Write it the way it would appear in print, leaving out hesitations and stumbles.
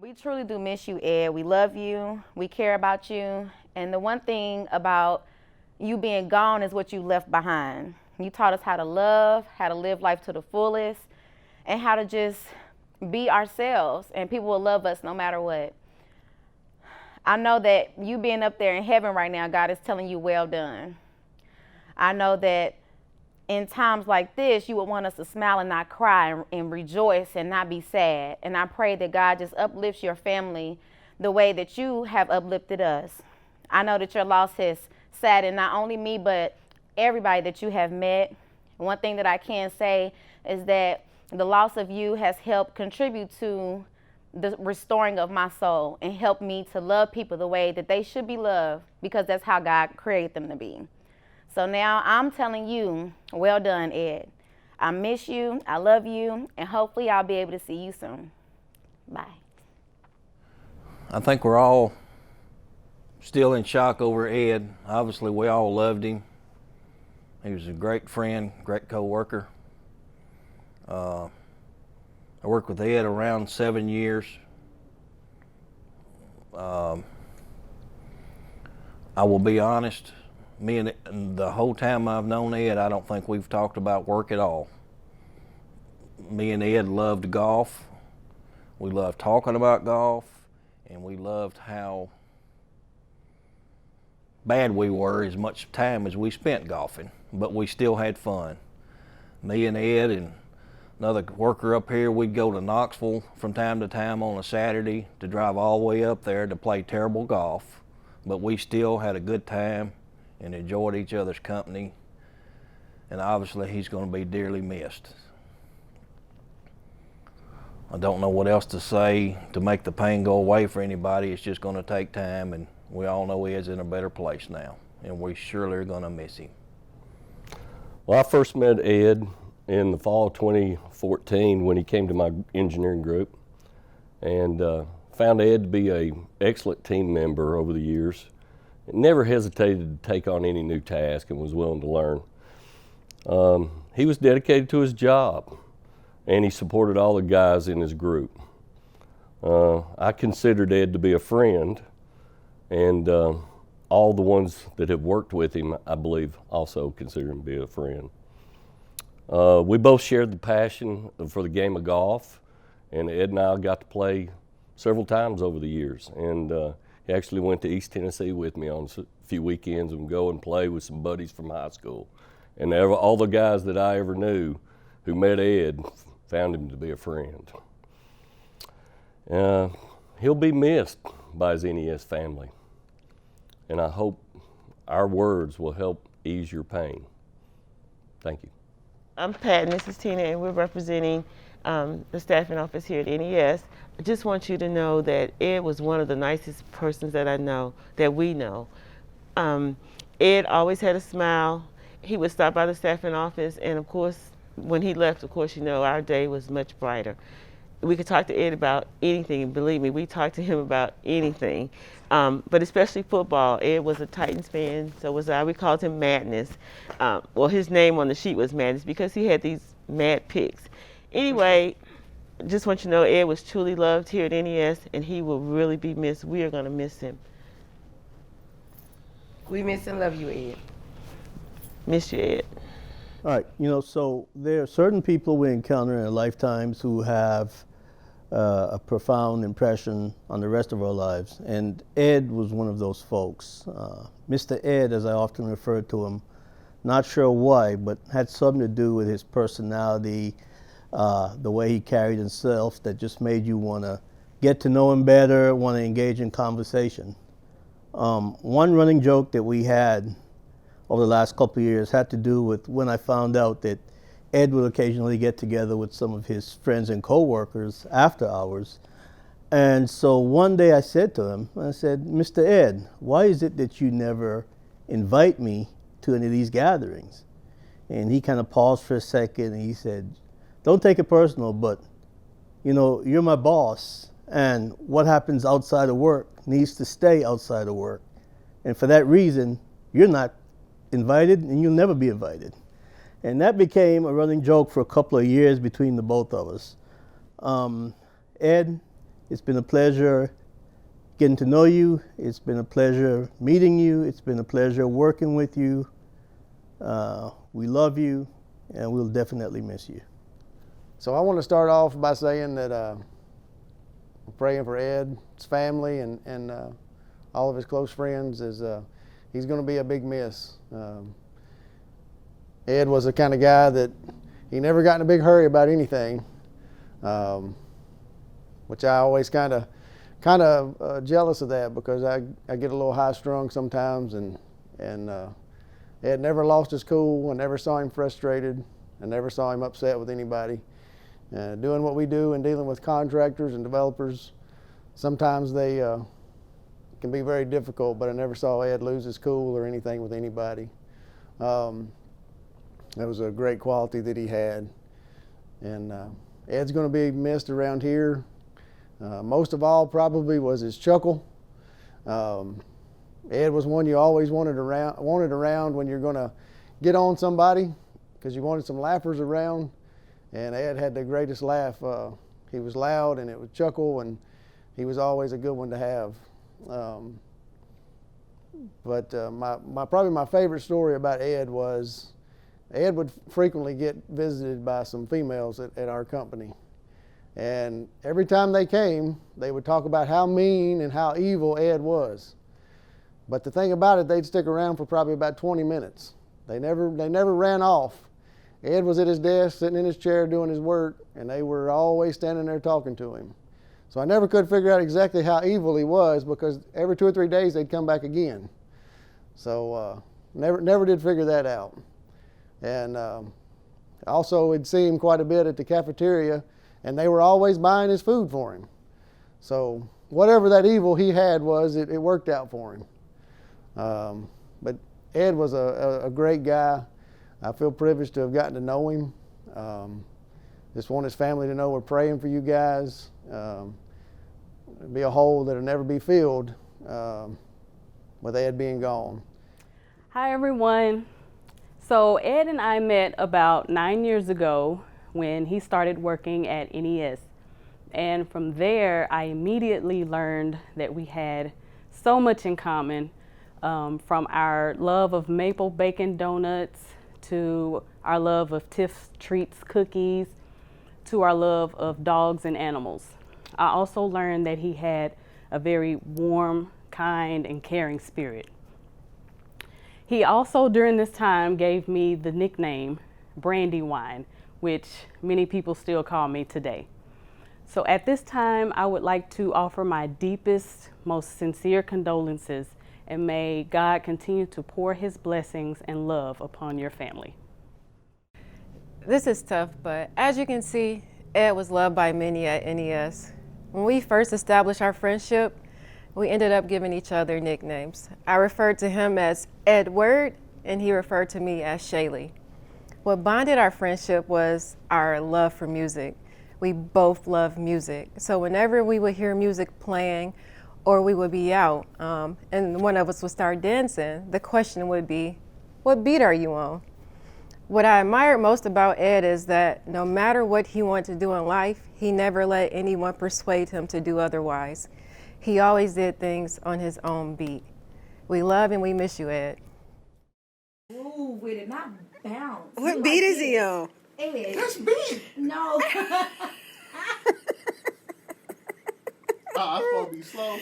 We truly do miss you, Ed. We love you. We care about you. And the one thing about you being gone is what you left behind. You taught us how to love, how to live life to the fullest, and how to just be ourselves. And people will love us no matter what. I know that you being up there in heaven right now, God is telling you, well done. I know that in times like this, you would want us to smile and not cry and rejoice and not be sad. And I pray that God just uplifts your family the way that you have uplifted us. I know that your loss has saddened not only me, but everybody that you have met. One thing that I can say is that the loss of you has helped contribute to the restoring of my soul and helped me to love people the way that they should be loved, because that's how God created them to be. So now I'm telling you, well done, Ed. I miss you, I love you, and hopefully I'll be able to see you soon. Bye. I think we're all still in shock over Ed. Obviously, we all loved him. He was a great friend, great co-worker. I worked with Ed around 7 years. I will be honest, me and the whole time I've known Ed, I don't think we've talked about work at all. Me and Ed loved golf. We loved talking about golf, and we loved how bad we were as much time as we spent golfing, but we still had fun. Me and Ed and another worker up here, we'd go to Knoxville from time to time on a Saturday to drive all the way up there to play terrible golf, but we still had a good time and enjoyed each other's company, and obviously he's going to be dearly missed. I don't know what else to say to make the pain go away for anybody. It's just going to take time, and we all know he is in a better place now, and we surely are going to miss him. Well, I first met Ed in the fall of 2014 when he came to my engineering group, and found Ed to be an excellent team member over the years. Never hesitated to take on any new task and was willing to learn. He was dedicated to his job, and he supported all the guys in his group. I considered Ed to be a friend, and all the ones that have worked with him, I believe, also consider him to be a friend. We both shared the passion for the game of golf, and Ed and I got to play several times over the years. And he actually went to East Tennessee with me on a few weekends and go and play with some buddies from high school. And all the guys that I ever knew who met Ed found him to be a friend. He'll be missed by his NES family, and I hope our words will help ease your pain. Thank you. I'm Pat and this is Tina, and we're representing the staffing office here at NES. I just want you to know that Ed was one of the nicest persons that I know, that we know. Ed always had a smile. He would stop by the staffing office, and of course, when he left, of course, you know, our day was much brighter. We could talk to Ed about anything, and believe me, we talked to him about anything, but especially football. Ed was a Titans fan, so was I. We called him Madness. Well, his name on the sheet was Madness because he had these mad picks. Anyway, just want you to know Ed was truly loved here at NES, and he will really be missed. We are going to miss him. We miss and love you, Ed. Miss you, Ed. All right, so there are certain people we encounter in our lifetimes who have a profound impression on the rest of our lives, and Ed was one of those folks. Mr. Ed, as I often refer to him, not sure why, but had something to do with his personality, the way he carried himself, that just made you want to get to know him better, want to engage in conversation. One running joke that we had over the last couple of years had to do with when I found out that Ed would occasionally get together with some of his friends and co-workers after hours. And so one day I said to him, I said, Mr. Ed, why is it that you never invite me to any of these gatherings? And he kind of paused for a second and he said, don't take it personal, but you're my boss, and what happens outside of work needs to stay outside of work. And for that reason, you're not invited and you'll never be invited. And that became a running joke for a couple of years between the both of us. Ed, It's been a pleasure getting to know you. It's been a pleasure meeting you. It's been a pleasure working with you. We love you, and we'll definitely miss you. So I want to start off by saying that I'm praying for Ed, his family, and all of his close friends. He's going to be a big miss. Ed was the kind of guy that he never got in a big hurry about anything, which I always kind of jealous of that, because I get a little high strung sometimes, and Ed never lost his cool. I never saw him frustrated. I never saw him upset with anybody. Doing what we do and dealing with contractors and developers, sometimes they can be very difficult, but I never saw Ed lose his cool or anything with anybody. That was a great quality that he had. And Ed's going to be missed around here. Most of all probably was his chuckle. Ed was one you always wanted around when you're going to get on somebody, because you wanted some laughers around. And Ed had the greatest laugh. He was loud and it was chuckle, and he was always a good one to have. But probably my favorite story about Ed was Ed would frequently get visited by some females at our company. And every time they came, they would talk about how mean and how evil Ed was. But the thing about it, they'd stick around for probably about 20 minutes. They never ran off. Ed was at his desk, sitting in his chair doing his work, and they were always standing there talking to him. So I never could figure out exactly how evil he was, because every 2 or 3 days they'd come back again. So never did figure that out. And also would see him quite a bit at the cafeteria, and they were always buying his food for him. So whatever that evil he had was, it worked out for him. But Ed was a great guy. I feel privileged to have gotten to know him. Just want his family to know we're praying for you guys. It'll be a hole that'll never be filled with Ed being gone. Hi everyone. So Ed and I met about 9 years ago when he started working at NES. And from there, I immediately learned that we had so much in common, from our love of maple bacon donuts, to our love of Tiff's Treats cookies, to our love of dogs and animals. I also learned that he had a very warm, kind, and caring spirit. He also, during this time, gave me the nickname Brandywine, which many people still call me today. So at this time, I would like to offer my deepest, most sincere condolences, and may God continue to pour his blessings and love upon your family. This is tough, but as you can see, Ed was loved by many at NES. When we first established our friendship, we ended up giving each other nicknames. I referred to him as Edward, and he referred to me as Shaylee. What bonded our friendship was our love for music. We both love music. So whenever we would hear music playing, or we would be out, and one of us would start dancing, the question would be, what beat are you on? What I admired most about Ed is that no matter what he wanted to do in life, he never let anyone persuade him to do otherwise. He always did things on his own beat. We love and we miss you, Ed. Ooh, with it, not bounce. What beat is he on? Ed. That's beat. No. I'm supposed to be slow.